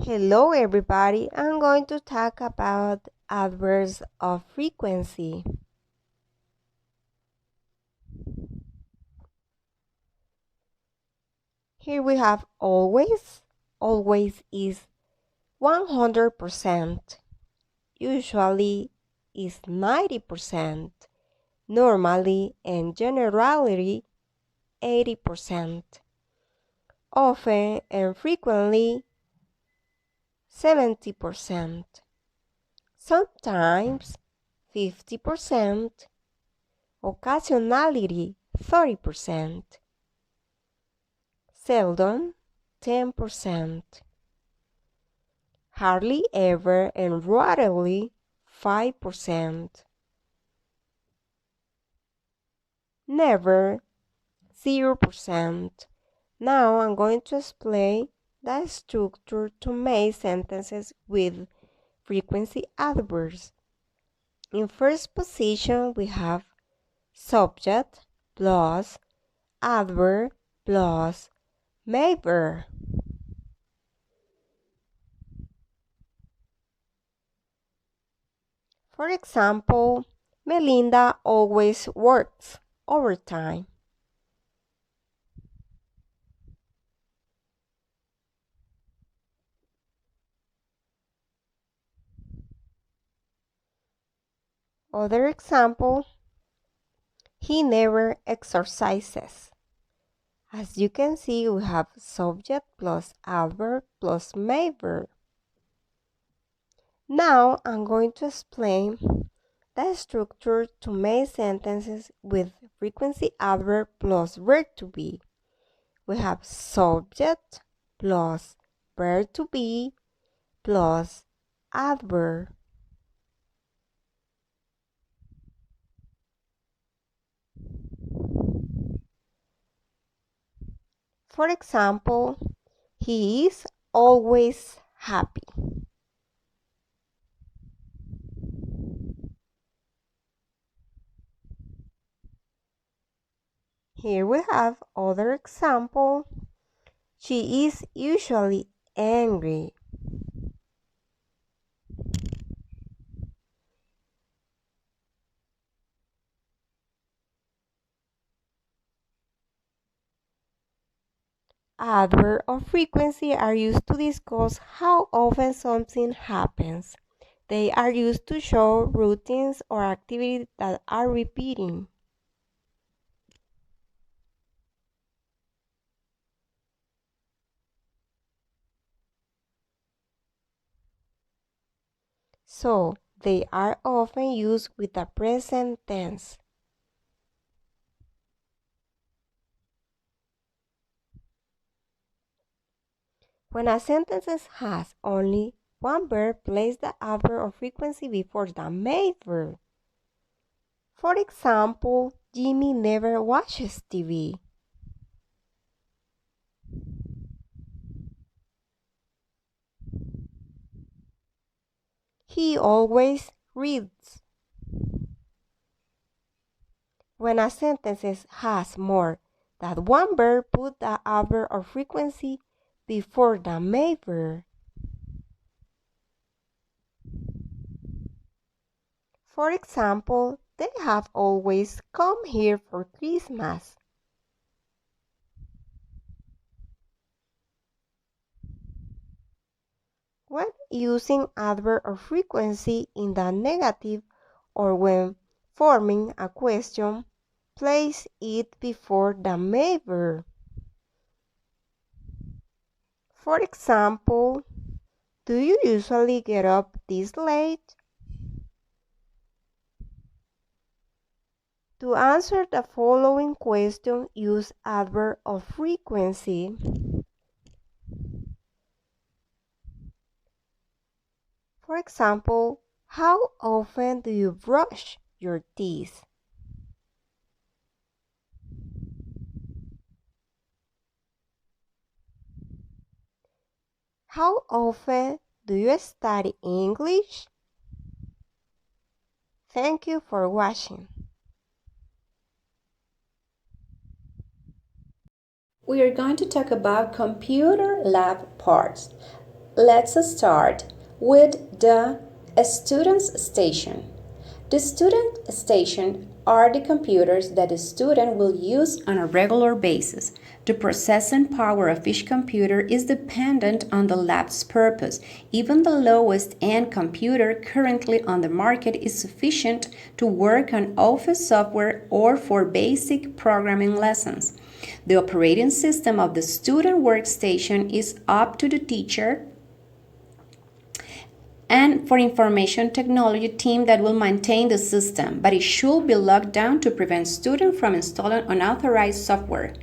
Hello everybody, I'm going to talk about adverbs of frequency. Here we have always. Always is 100%. Usually is 90%. Normally and generally 80%. Often and frequently 70%. Sometimes 50%. Occasionality 30%. Seldom 10%. Hardly ever and rarely 5%. Never 0%. Now I'm going to explain the structure to make sentences with frequency adverbs. In first position we have subject plus adverb plus main verb. For example, Melinda always works overtime. Other example, he never exercises. As you can see, we have subject plus adverb plus main verb. Now I'm going to explain the structure to make sentences with frequency adverb plus verb to be. We have subject plus verb to be plus adverb. For example, he is always happy. Here we have other example. She is usually angry. Adverbs of frequency are used to discuss how often something happens. They are used to show routines or activities that are repeating. So, they are often used with the present tense. When a sentence has only one verb, place the adverb of frequency before the main verb. For example, Jimmy never watches TV. He always reads. When a sentence has more than one verb, put the adverb of frequency before the main verb. For example, they have always come here for Christmas. When using adverb of frequency in the negative or when forming a question, place it before the main verb. For example, do you usually get up this late? To answer the following question, use adverb of frequency. For example, how often do you brush your teeth? How often do you study English? Thank you for watching. We are going to talk about computer lab parts. let's start with the student's station. The student station are the computers that the student will use on a regular basis. The processing power of each computer is dependent on the lab's purpose. Even the lowest end computer currently on the market is sufficient to work on office software or for basic programming lessons. The operating system of the student workstation is up to the teacher and for information technology team that will maintain the system, but it should be locked down to prevent students from installing unauthorized software.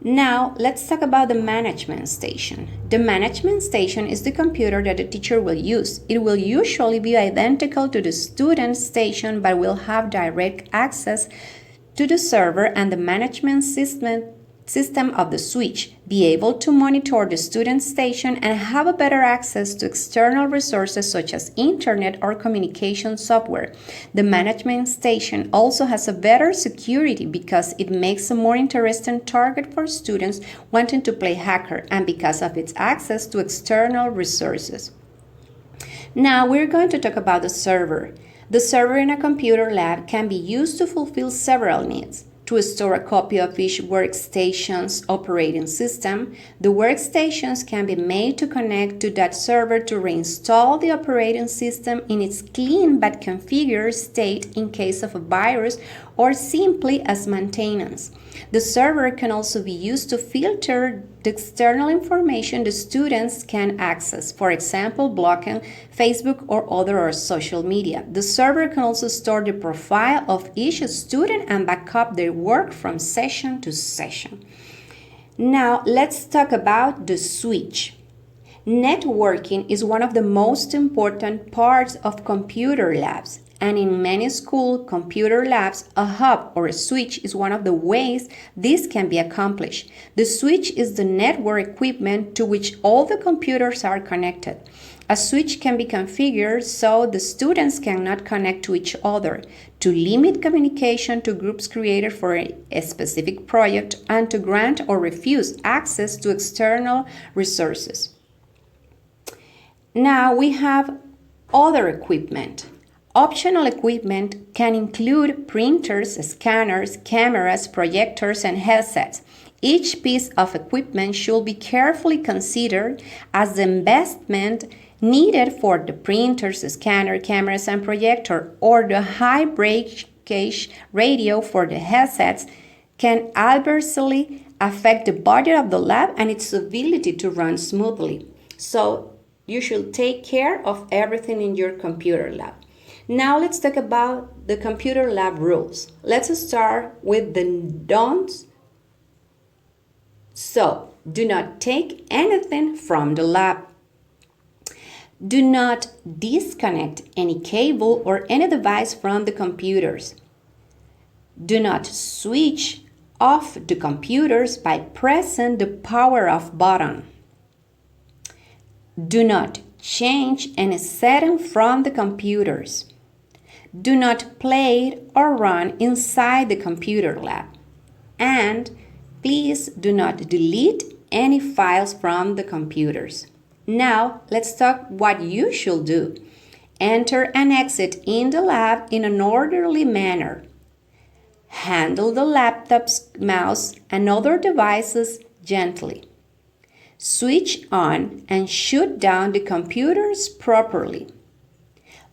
Now, let's talk about the management station. The management station is the computer that the teacher will use. It will usually be identical to the student station, but will have direct access to the server and the management system of the switch, be able to monitor the student station and have a better access to external resources such as internet or communication software. The management station also has a better security because it makes a more interesting target for students wanting to play hacker and because of its access to external resources. Now we're going to talk about the server. The server in a computer lab can be used to fulfill several needs. To store a copy of each workstation's operating system, the workstations can be made to connect to that server to reinstall the operating system in its clean but configured state in case of a virus or simply as maintenance. The server can also be used to filter the external information the students can access, for example, blocking Facebook or other social media. The server can also store the profile of each student and back up their work from session to session. Now, let's talk about the switch. Networking is one of the most important parts of computer labs. And in many school computer labs, a hub or a switch is one of the ways this can be accomplished. The switch is the network equipment to which all the computers are connected. A switch can be configured so the students cannot connect to each other, to limit communication to groups created for a specific project, and to grant or refuse access to external resources. Now we have other equipment. Optional equipment can include printers, scanners, cameras, projectors, and headsets. Each piece of equipment should be carefully considered as the investment needed for the printers, scanner, cameras, and projector, or the high breakage radio for the headsets can adversely affect the budget of the lab and its ability to run smoothly. So you should take care of everything in your computer lab. Now let's talk about the computer lab rules. Let's start with the don'ts. So, do not take anything from the lab. Do not disconnect any cable or any device from the computers. Do not switch off the computers by pressing the power off button. Do not change any setting from the computers. Do not play or run inside the computer lab. And please do not delete any files from the computers. Now, let's talk what you should do. Enter and exit in the lab in an orderly manner. Handle the laptops, mouse, and other devices gently. Switch on and shut down the computers properly.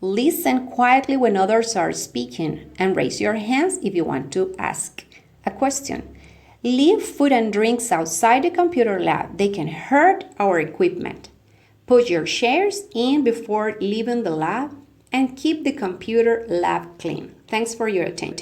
Listen quietly when others are speaking and raise your hands if you want to ask a question. Leave food and drinks outside the computer lab. They can hurt our equipment. Put your chairs in before leaving the lab and keep the computer lab clean. Thanks for your attention.